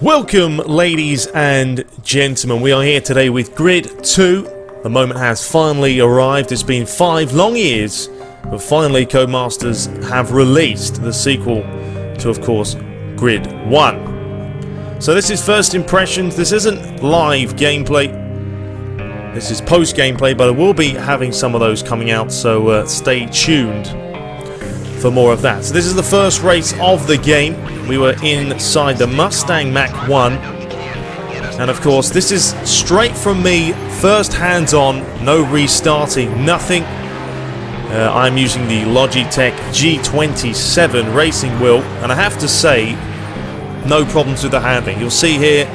Welcome, ladies and gentlemen. We are here today with Grid 2. The moment has finally arrived. It's been 5 long years, but finally Codemasters have released the sequel to, of course, Grid 1. So this is first impressions. This isn't live gameplay. This is post gameplay, but I will be having some of those coming out, so stay tuned for more of that. So this is the first race of the game. We were inside the Mustang Mach-1, and of course this is straight from me, first hands-on, no restarting, nothing. I'm using the Logitech G27 racing wheel, and I have to say, no problems with the handling. You'll see here,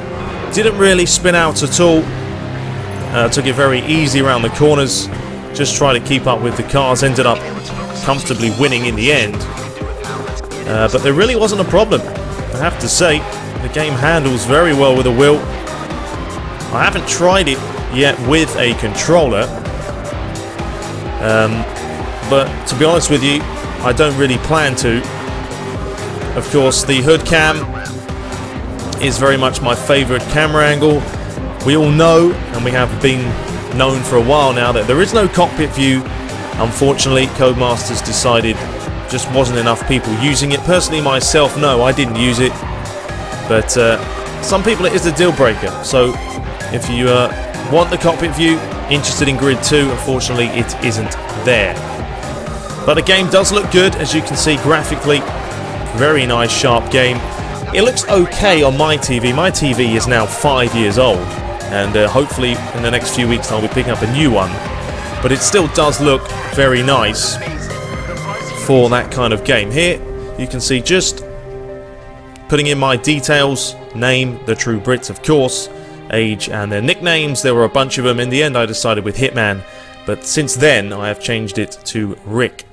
didn't really spin out at all. Took it very easy around the corners, just try to keep up with the cars, ended up comfortably winning in the end. But there really wasn't a problem. I have to say, the game handles very well with a wheel. I haven't tried it yet with a controller, but to be honest with you, I don't really plan to. Of course, the hood cam is very much my favourite camera angle. We all know, and we have been known for a while now, that there is no cockpit view. Unfortunately, Codemasters decided just wasn't enough people using it. Personally, myself, no, I didn't use it. But some people, it is a deal breaker. So if you want the cockpit view, interested in Grid 2, unfortunately, it isn't there. But the game does look good, as you can see graphically. Very nice, sharp game. It looks okay on my TV. My TV is now 5 years old, and hopefully in the next few weeks I'll be picking up a new one. But it still does look very nice for that kind of game. Here you can see just putting in my details, name, TheTrueBrits of course, age and their nicknames. There were a bunch of them. In the end I decided with Hitman, but since then I have changed it to Rick.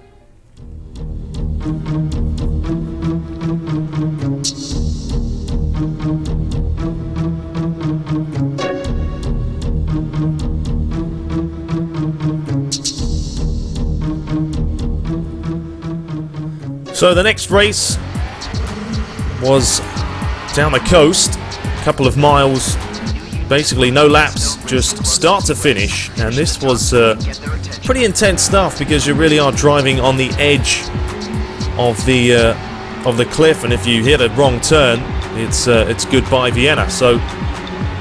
So the next race was down the coast, a couple of miles, basically no laps, just start to finish, and this was pretty intense stuff because you really are driving on the edge of the cliff, and if you hit a wrong turn, it's goodbye Vienna. So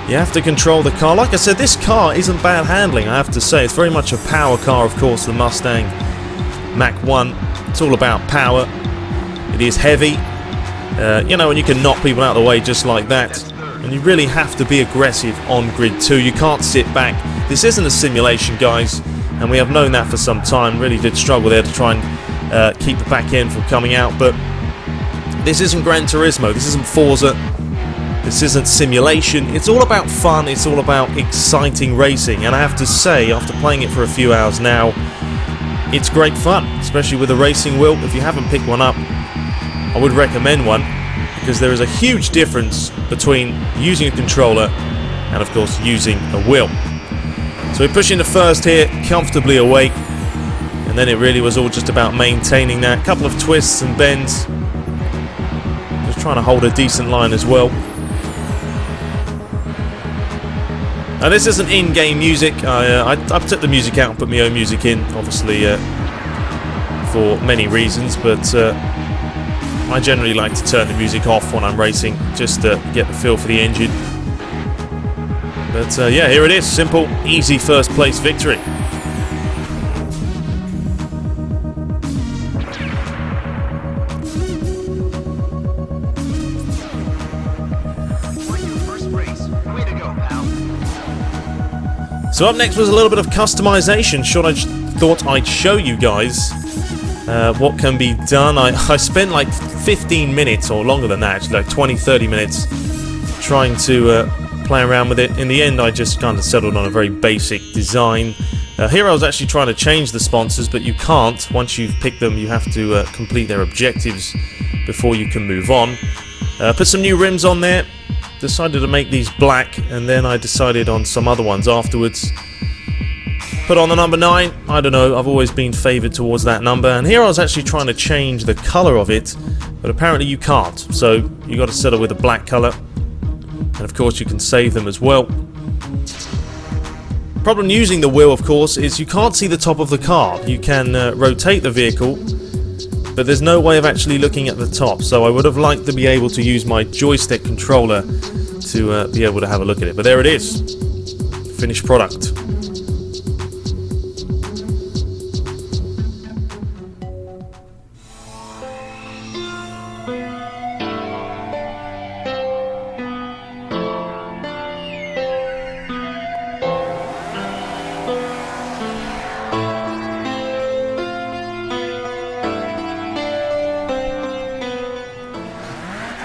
you have to control the car. Like I said, this car isn't bad handling, I have to say. It's very much a power car, of course, the Mustang Mach-1. It's all about power. It is heavy, you know, and you can knock people out of the way just like that. And you really have to be aggressive on Grid 2. You can't sit back. This isn't a simulation, guys, and we have known that for some time. Really did struggle there to try and keep the back end from coming out. But this isn't Gran Turismo. This isn't Forza. This isn't simulation. It's all about fun. It's all about exciting racing. And I have to say, after playing it for a few hours now, it's great fun, especially with a racing wheel. If you haven't picked one up, I would recommend one, because there is a huge difference between using a controller and of course using a wheel. So we're pushing the first here comfortably away, and then it really was all just about maintaining that. A couple of twists and bends, just trying to hold a decent line as well. Now this isn't in-game music. I took the music out and put my own music in, obviously for many reasons, but I generally like to turn the music off when I'm racing, just to get the feel for the engine. But yeah, here it is. Simple, easy first place victory. So up next was a little bit of customization. Thought I'd show you guys what can be done. I spent like 15 minutes or longer than that, actually, like 20-30 minutes trying to play around with it. In the end I just kind of settled on a very basic design. Here I was actually trying to change the sponsors, but you can't. Once you've picked them, you have to complete their objectives before you can move on. Put some new rims on there. Decided to make these black, and then I decided on some other ones afterwards. Put on the number 9. I don't know, I've always been favoured towards that number, and here I was actually trying to change the colour of it, but apparently you can't, so you got to settle with a black colour. And of course you can save them as well. Problem using the wheel, of course, is you can't see the top of the car. You can rotate the vehicle, but there's no way of actually looking at the top. So I would have liked to be able to use my joystick controller to be able to have a look at it. But there it is. Finished product.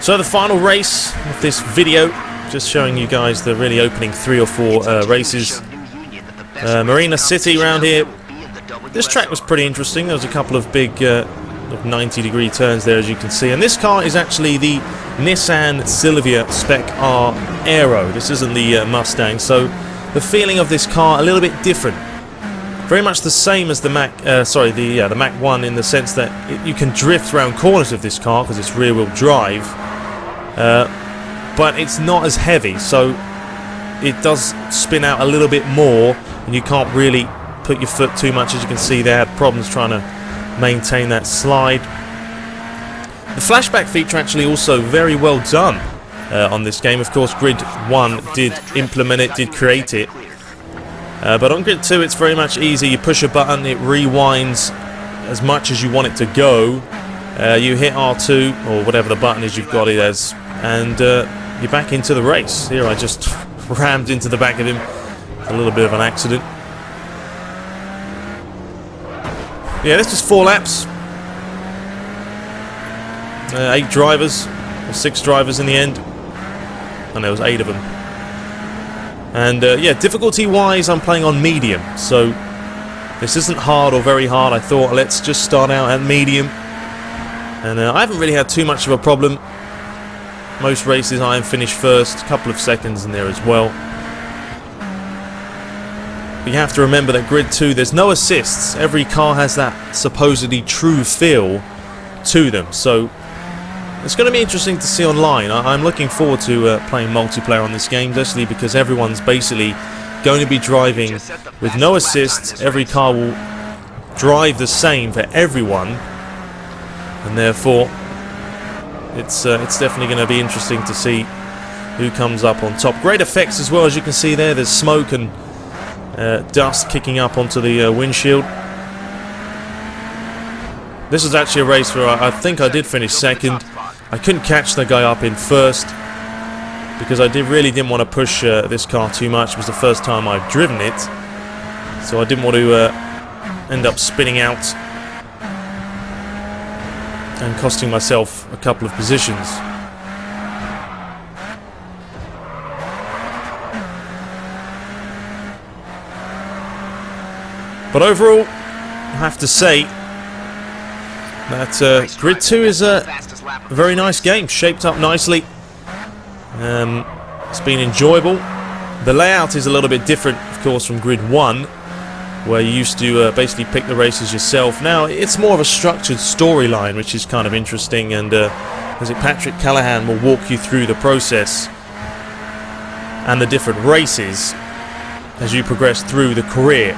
So the final race of this video, just showing you guys the really opening 3 or 4 races. Marina City around here. This track was pretty interesting. There was a couple of big 90-degree turns there, as you can see. And this car is actually the Nissan Silvia Spec R Aero. This isn't the Mustang, so the feeling of this car a little bit different. Very much the same as the Mac, the Mac 1 in the sense that you can drift around corners of this car because it's rear-wheel drive. But it's not as heavy, so it does spin out a little bit more, and you can't really put your foot too much. As you can see, they had problems trying to maintain that slide. The flashback feature actually also very well done on this game. Of course, Grid 1 did implement it, did create it. But on Grid 2 it's very much easy. You push a button, it rewinds as much as you want it to go. You hit R2, or whatever the button is you've got it as, and you're back into the race. Here I just rammed into the back of him. A little bit of an accident. Yeah, this was 4 laps. 8 drivers, or 6 drivers in the end. And there was 8 of them. And yeah, difficulty-wise, I'm playing on medium, so this isn't hard or very hard. I thought, let's just start out at medium. And I haven't really had too much of a problem. Most races I am finished first, a couple of seconds in there as well. But you have to remember that Grid 2, there's no assists. Every car has that supposedly true feel to them. So it's going to be interesting to see online. I'm looking forward to playing multiplayer on this game, especially because everyone's basically going to be driving with no assists. Every car will drive the same for everyone, and therefore it's definitely going to be interesting to see who comes up on top. Great effects as well, as you can see there. There's smoke and dust kicking up onto the windshield. This is actually a race where I think I did finish second. I couldn't catch the guy up in first because I really didn't want to push this car too much. It was the first time I've driven it, so I didn't want to end up spinning out and costing myself a couple of positions. But overall, I have to say that Grid 2 is a very nice game, shaped up nicely. It's been enjoyable. The layout is a little bit different, of course, from Grid 1, where you used to basically pick the races yourself. Now it's more of a structured storyline, which is kind of interesting, and Patrick Callahan will walk you through the process and the different races as you progress through the career.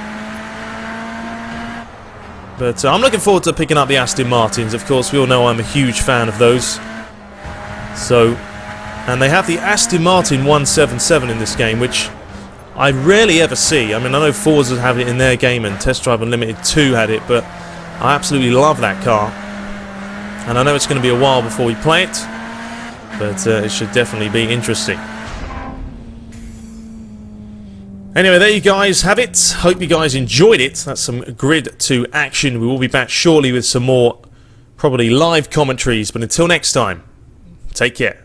But I'm looking forward to picking up the Aston Martins. Of course, we all know I'm a huge fan of those. So, and they have the Aston Martin 177 in this game, which I rarely ever see. I mean, I know Forza have it in their game, and Test Drive Unlimited 2 had it, but I absolutely love that car. And I know it's going to be a while before we play it, but it should definitely be interesting. Anyway, there you guys have it. Hope you guys enjoyed it. That's some Grid 2 action. We will be back shortly with some more, probably live commentaries. But until next time, take care.